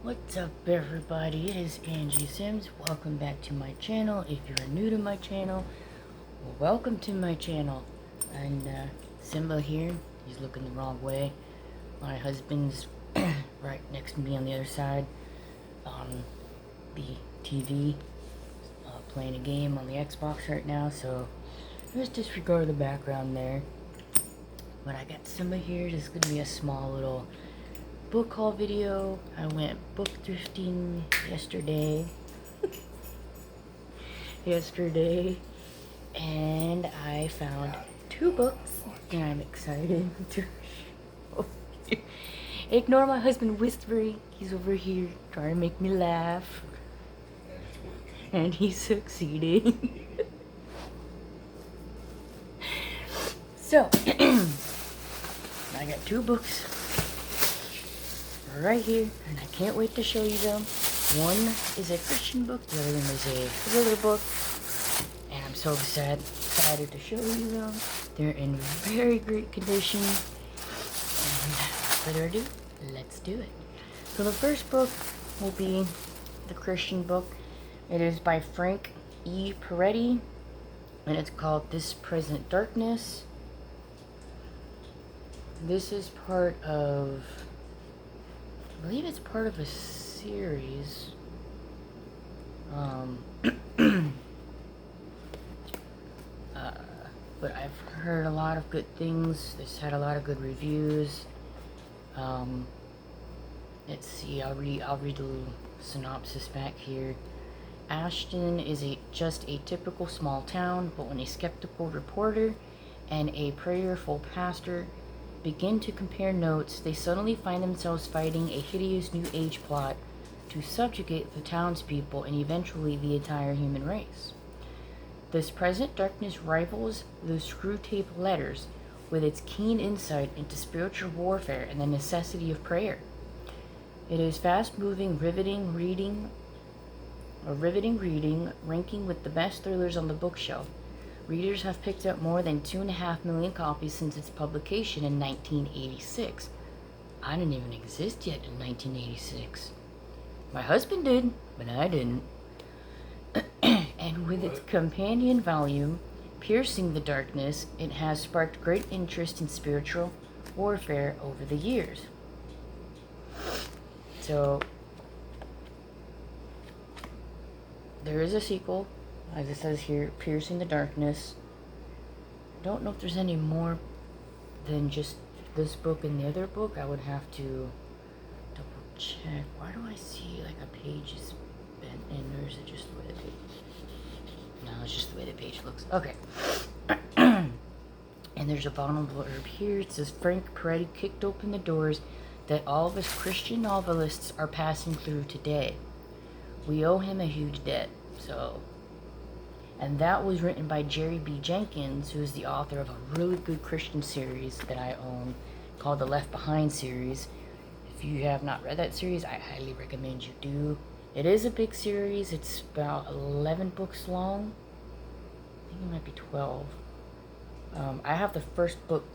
What's up, everybody? It is Angie Sims. Welcome back to my channel. If you're new to my channel, welcome to my channel. And Simba here, he's looking the wrong way. My husband's right next to me on the other side on the TV, playing a game on the Xbox right now, so just disregard the background there. But I got Simba here. This is going to be a small little book haul video. I went book thrifting yesterday. And I found 2 books, and I'm excited to show you. Ignore my husband whispering. He's over here trying to make me laugh, and he's succeeding. So I got 2 books right here, and I can't wait to show you them. One is a Christian book, the other one is a thriller book, and I'm so excited to show you them. They're in very great condition, and without further ado, let's do it. So the first book will be the Christian book. It is by Frank E. Peretti, and it's called This Present Darkness. This is part of, I believe it's part of a series. But I've heard a lot of good things. It's had a lot of good reviews. Let's see. I'll read the synopsis back here. Ashton is just a typical small town, but when a skeptical reporter and a prayerful pastor begin to compare notes, they suddenly find themselves fighting a hideous New Age plot to subjugate the townspeople and eventually the entire human race. This Present Darkness rivals the Screwtape Letters with its keen insight into spiritual warfare and the necessity of prayer. It is fast-moving, riveting reading, ranking with the best thrillers on the bookshelf. Readers have picked up more than 2.5 million copies since its publication in 1986. I didn't even exist yet in 1986. My husband did, but I didn't. And with its companion volume, Piercing the Darkness, it has sparked great interest in spiritual warfare over the years. So, there is a sequel, as it says here, Piercing the Darkness. I don't know if there's any more than just this book and the other book. I would have to double check. Why do I see like a page is bent in, or is it just the way the page? No, it's just the way the page looks. Okay. And there's a bottom blurb here. It says Frank Peretti kicked open the doors that all of us Christian novelists are passing through today. We owe him a huge debt. So, and that was written by Jerry B. Jenkins, who is the author of a really good Christian series that I own called the Left Behind series. If you have not read that series, I highly recommend you do. It is a big series. It's about 11 books long. I think it might be 12. I have the first book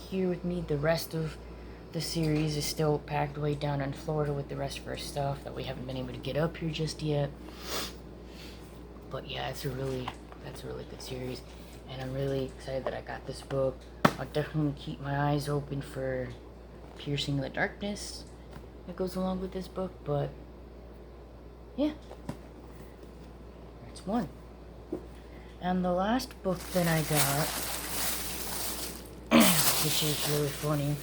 here with me. The rest of the series is still packed way down in Florida with the rest of our stuff that we haven't been able to get up here just yet. But yeah, that's a really good series, and I'm really excited that I got this book. I'll definitely keep my eyes open for Piercing the Darkness that goes along with this book, but yeah, that's one. And the last book that I got, which is really funny,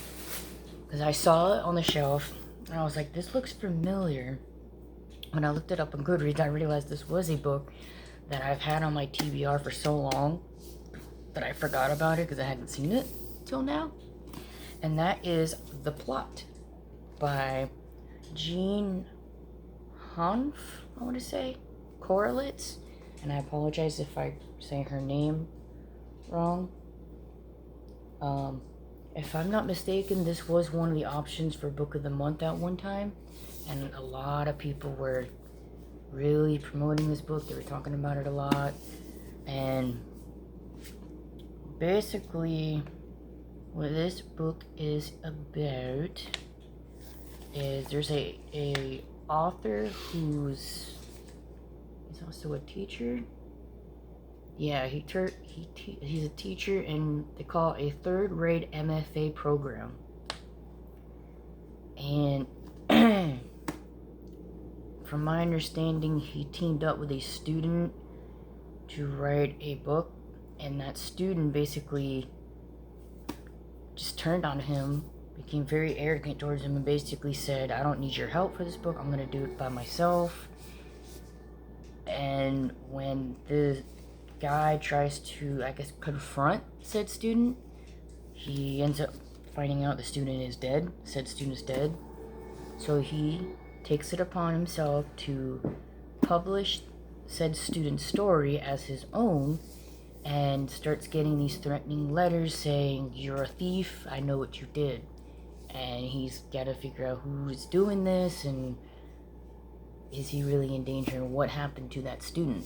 because I saw it on the shelf, and I was like, this looks familiar. When I looked it up on Goodreads, I realized this was a book that I've had on my TBR for so long that I forgot about it because I hadn't seen it till now. And that is The Plot by Jean Hanf, I want to say, Correlates. And I apologize if I say her name wrong. If I'm not mistaken, this was one of the options for Book of the Month at one time. And a lot of people were really promoting this book. They were talking about it a lot. And basically, what this book is about is there's a author who's he's also a teacher. Yeah, he's a teacher, and they call it a third-grade MFA program. And from my understanding, he teamed up with a student to write a book, and that student basically just turned on him, became very arrogant towards him, and basically said, I don't need your help for this book, I'm gonna do it by myself. And when the guy tries to, I guess, confront said student, he ends up finding out the student is dead. Said student is dead. So he takes it upon himself to publish said student's story as his own, and starts getting these threatening letters saying, you're a thief, I know what you did. And he's got to figure out who is doing this, and is he really in danger, and what happened to that student.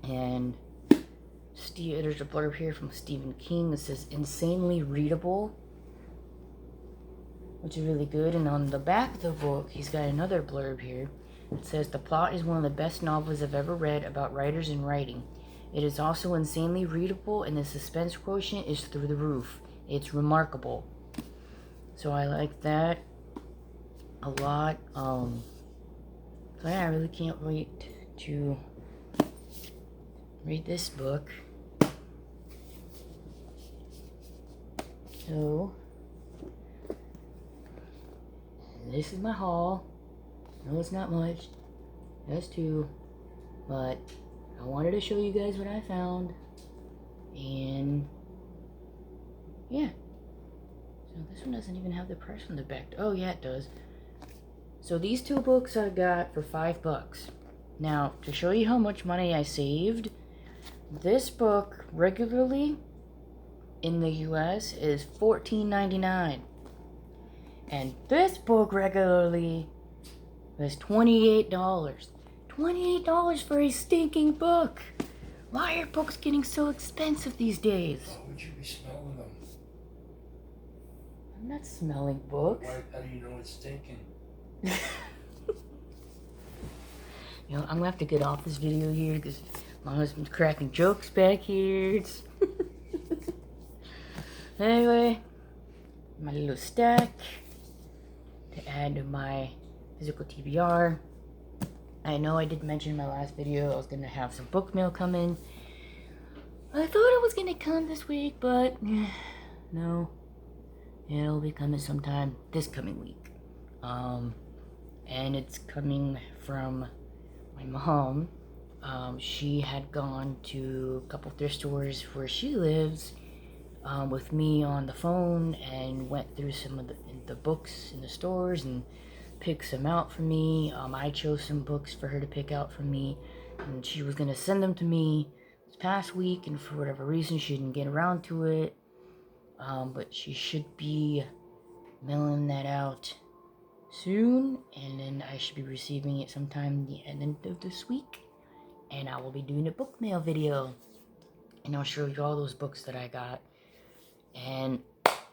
And there's a blurb here from Stephen King that says, insanely readable, which is really good. And on the back of the book, he's got another blurb here. It says, the plot is one of the best novels I've ever read about writers and writing. It is also insanely readable, and the suspense quotient is through the roof. It's remarkable. So I like that a lot. So yeah, I really can't wait to read this book. So this is my haul. No, it's not much. That's two. But I wanted to show you guys what I found. And yeah. So this one doesn't even have the price on the back. Oh yeah, it does. So these two books I got for $5. Now, to show you how much money I saved, this book regularly in the US is $14.99. And this book regularly is $28. $28 for a stinking book. Why are books getting so expensive these days? Why would you be smelling them? I'm not smelling books. How do you know it's stinking? You know, I'm gonna have to get off this video here because my husband's cracking jokes back here. Anyway, my little stack to add to my physical TBR. I know I did mention in my last video I was gonna have some book mail come in. I thought it was gonna come this week, but no. It'll be coming sometime this coming week. And it's coming from my mom. She had gone to a couple thrift stores where she lives with me on the phone, and went through some of the books in the stores and picked some out for me. I chose some books for her to pick out for me, and she was going to send them to me this past week, and for whatever reason she didn't get around to it. But she should be mailing that out soon, and then I should be receiving it sometime the end of this week, and I will be doing a book mail video, and I'll show you all those books that I got. And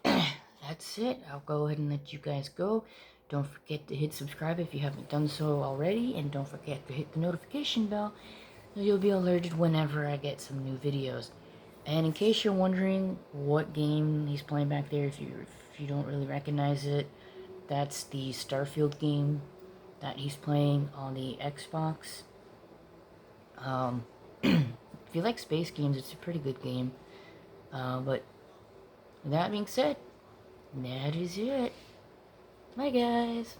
that's it. I'll go ahead and let you guys go. Don't forget to hit subscribe if you haven't done so already, and don't forget to hit the notification bell so you'll be alerted whenever I get some new videos. And in case you're wondering what game he's playing back there, if you don't really recognize it, that's the Starfield game that he's playing on the Xbox. If you like space games, it's a pretty good game. But with that being said, that is it. Bye, guys.